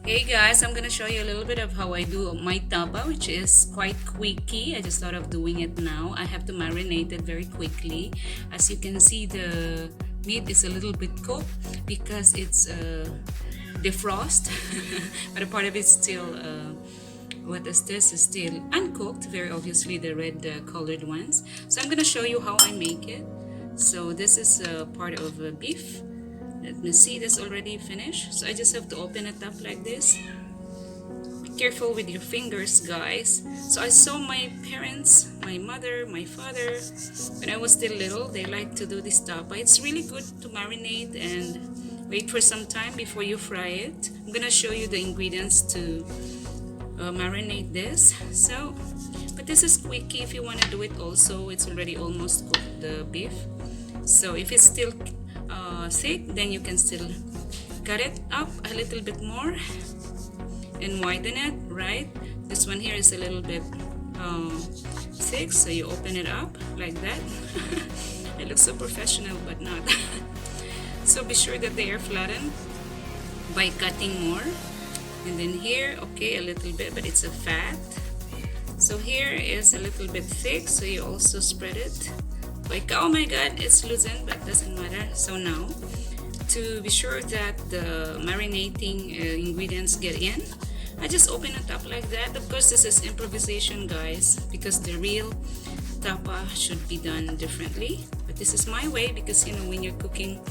Hey guys, I'm gonna show you a little bit of how I do my tapa, which is quite quickie. I just thought of doing it now. I have to marinate it very quickly. As you can see, the meat is a little bit cooked because it's defrost, but a part of it's still what is this is still uncooked, very obviously the red colored ones. So I'm gonna show you how I make it. So this is part of beef. Let me see, this already finished. So I just have to open it up like this. Be careful with your fingers, guys. So I saw my parents, my mother, my father, when I was still little, they like to do this tapa. It's really good to marinate and wait for some time before you fry it. I'm gonna show you the ingredients to marinate this. So, but this is quickie if you want to do it also. It's already almost cooked, the beef. So if it's still thick, then you can still cut it up a little bit more and widen it, right? This one here is a little bit thick, so you open it up like that. It looks so professional, but not. So be sure that they are flattened by cutting more. And then here, okay, a little bit, but it's a fat. So here is a little bit thick, so you also spread it. Like, oh my god, it's loosened, but doesn't matter. So now, to be sure that the marinating ingredients get in, I just open it up like that. Of course, this is improvisation, guys, because the real tapa should be done differently. But this is my way because, you know, when you're cooking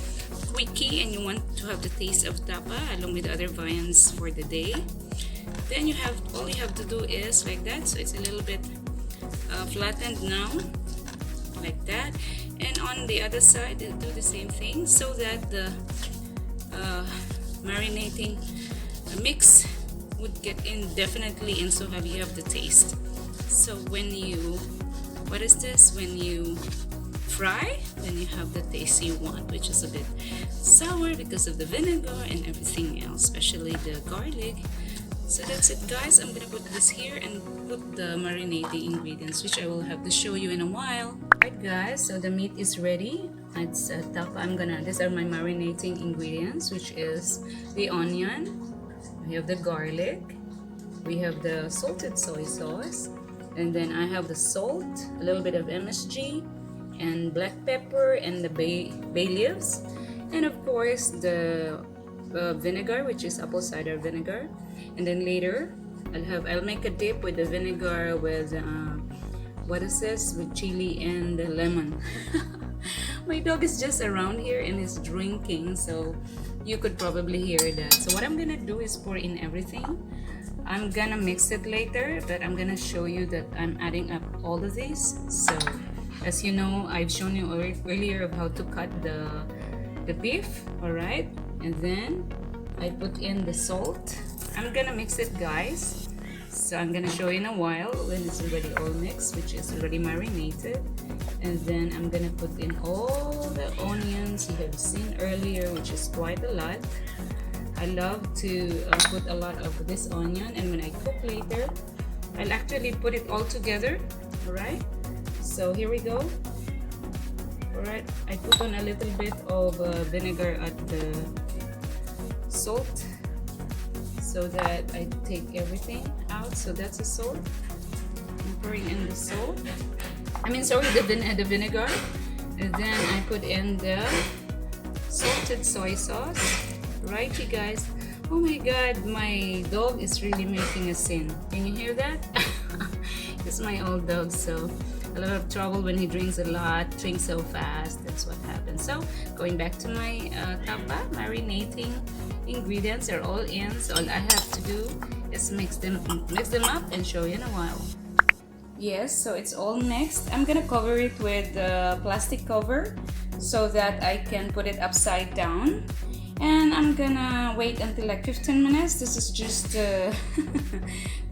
quickie and you want to have the taste of tapa along with other viands for the day, then you have, all you have to do is like that. So it's a little bit flattened now, like that, and on the other side do the same thing so that the marinating mix would get in definitely, and so have you have the taste. So when you, what is this, when you fry, then you have the taste you want, which is a bit sour because of the vinegar and everything else, especially the garlic. So that's it, guys. I'm gonna put this here and put the marinating ingredients, which I will have to show you in a while. Alright, guys, so the meat is ready. It's tapa. These are my marinating ingredients, which is the onion, we have the garlic, we have the salted soy sauce, and then I have the salt, a little bit of MSG, and black pepper, and the bay leaves, and of course the vinegar, which is apple cider vinegar. And then later I'll make a dip with the vinegar with what is this, with chili and the lemon. My dog is just around here and is drinking, so you could probably hear that. So what I'm gonna do is pour in everything. I'm gonna mix it later, but I'm gonna show you that I'm adding up all of these. So as you know, I've shown you earlier of how to cut the beef, all right? And then I put in the salt. I'm gonna mix it, guys. So I'm gonna show you in a while when it's already all mixed, which is already marinated. And then I'm gonna put in all the onions you have seen earlier, which is quite a lot. I love to put a lot of this onion, and when I cook later, I'll actually put it all together, all right? So here we go. All right, I put on a little bit of vinegar at the salt so that I take everything out. So that's the salt. I'm pouring in the salt. The vinegar. And then I put in the salted soy sauce. Right, you guys. Oh my god, my dog is really making a scene. Can you hear that? It's my old dog, so a lot of trouble when he drinks a lot, drinks so fast. That's what happens. So going back to my tapa, marinating ingredients are all in. So all I have to do is mix them up and show you in a while. Yes, so it's all mixed. I'm gonna cover it with a plastic cover so that I can put it upside down. And I'm gonna wait until like 15 minutes. This is just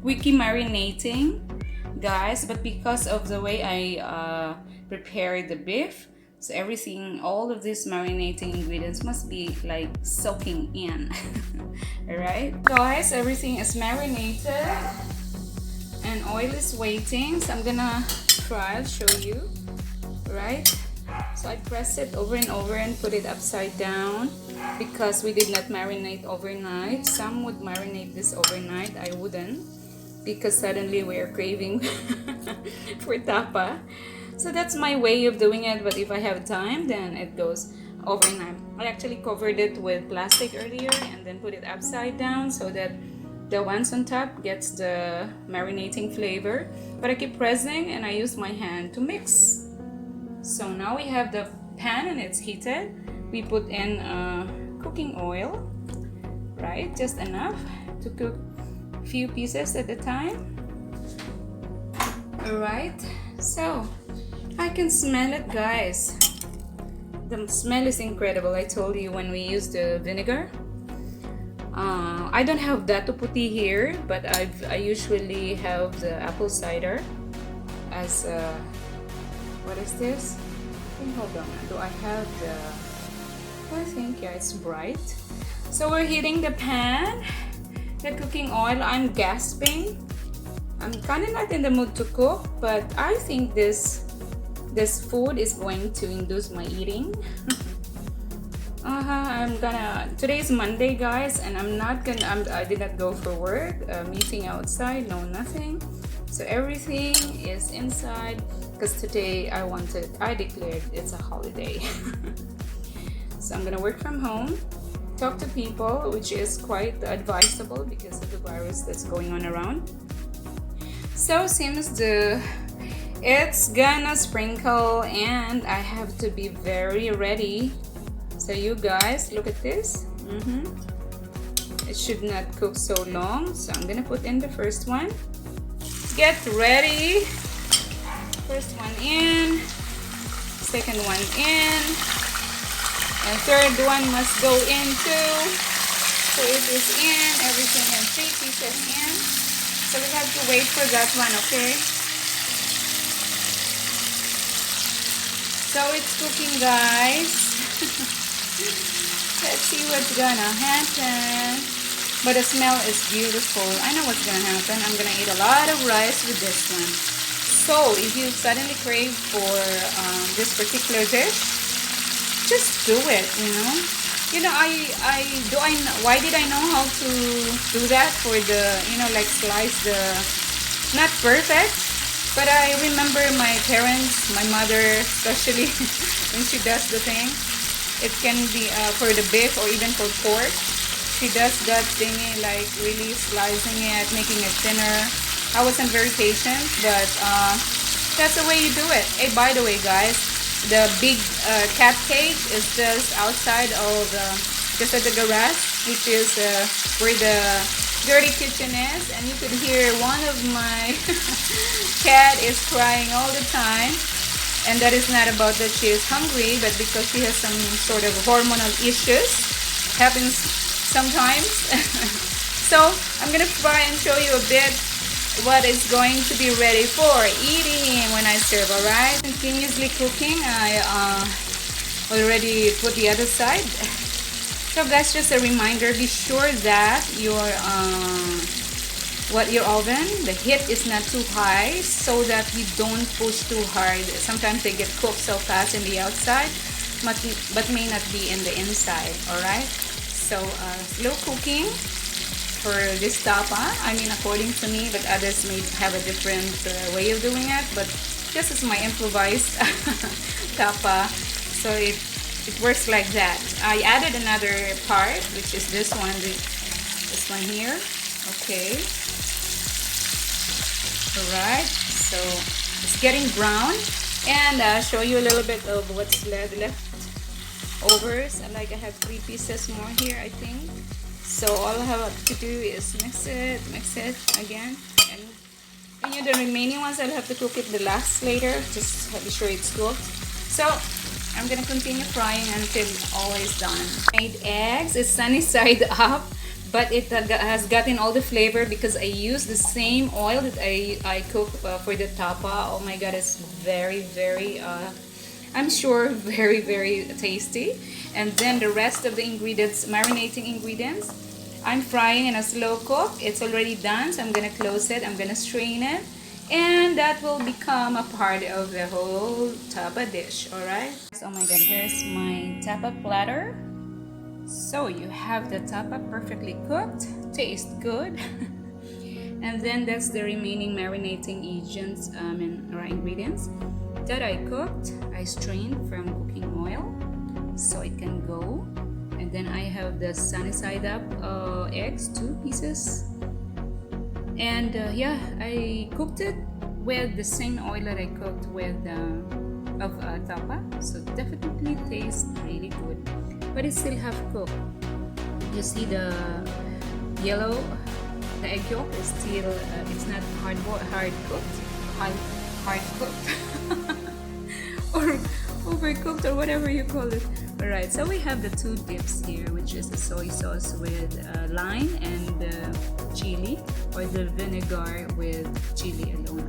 quickie marinating, guys, but because of the way I prepared the beef, so everything, all of these marinating ingredients must be like soaking in. Alright, guys, everything is marinated and oil is waiting, so I'm gonna try, I'll show you. Right, so I press it over and over and put it upside down. because we did not marinate overnight. Some would marinate this overnight. I wouldn't, because suddenly we are craving for tapa. So that's my way of doing it, but if I have time, then it goes overnight. I actually covered it with plastic earlier and then put it upside down so that the ones on top gets the marinating flavor. But I keep pressing and I use my hand to mix. So now we have the pan and it's heated. We put in cooking oil, right? Just enough to cook a few pieces at a time. Alright, so I can smell it, guys. The smell is incredible. I told you when we use the vinegar. I don't have Dato Puti here, but I usually have the apple cider as what is this? Hold on, do I have the, I think, yeah, it's bright. So we're heating the pan, the cooking oil. I'm gasping. I'm kind of not in the mood to cook, but I think this food is going to induce my eating. Today's Monday, guys, and I did not go for work, meeting outside, no nothing. So everything is inside because today I declared it's a holiday. So I'm gonna work from home, talk to people, which is quite advisable because of the virus that's going on around. So seems it's gonna sprinkle and I have to be very ready. So you guys, look at this. It should not cook so long. So I'm gonna put in the first one. Get ready. First one in, second one in, and third one must go in too. So it is in, everything in, 3 pieces in. So we have to wait for that one, okay? So it's cooking, guys. Let's see what's gonna happen. But the smell is beautiful. I know what's gonna happen. I'm gonna eat a lot of rice with this one. So if you suddenly crave for this particular dish, just do it, you know. You know, why did I know how to do that for the, you know, like slice the, not perfect, but I remember my parents, my mother especially, when she does the thing, it can be for the beef or even for pork. She does that thingy, like really slicing it, making it thinner. I wasn't very patient, but that's the way you do it. Hey, by the way, guys, the big cat cage is just outside of just at the garage, which is where the dirty kitchen is, and you could hear one of my cat is crying all the time. And that is not about that she is hungry, but because she has some sort of hormonal issues. Happens sometimes. So I'm gonna try and show you a bit what is going to be ready for eating when I serve. Alright, continuously cooking. I already put the other side. So guys, just a reminder, be sure that your oven, the heat is not too high, so that you don't push too hard. Sometimes they get cooked so fast in the outside, but may not be in the inside. Alright, so slow cooking for this tapa. I mean, according to me, but others may have a different way of doing it, but this is my improvised tapa, so it works like that. I added another part, which is this one here. Okay, alright, so it's getting brown, and I'll show you a little bit of what's left overs. And like I have 3 pieces more here, I think. So all I have to do is mix it again, and the remaining ones I'll have to cook it the last later. Just be sure it's cooked. So I'm gonna continue frying until all is done. Made eggs. It's sunny side up, but it has gotten all the flavor because I use the same oil that I cook for the tapa. Oh my god, it's very, very I'm sure very, very tasty. And then the rest of the ingredients, marinating ingredients, I'm frying in a slow cook. It's already done, so I'm gonna close it. I'm gonna strain it, and that will become a part of the whole tapa dish. All right. Oh my god, here's my tapa platter. So you have the tapa perfectly cooked, tastes good. And then that's the remaining marinating agents or ingredients that I cooked. I strained from cooking oil so it can go. And then I have the sunny side up eggs, 2 pieces. And yeah, I cooked it with the same oil that I cooked with of tapa, so definitely tastes really good, but it still have cooked. You see the yellow, the egg yolk is still it's not hard cooked, hard cooked or overcooked or whatever you call it. All right, so we have the 2 dips here, which is the soy sauce with lime and chili, or the vinegar with chili alone.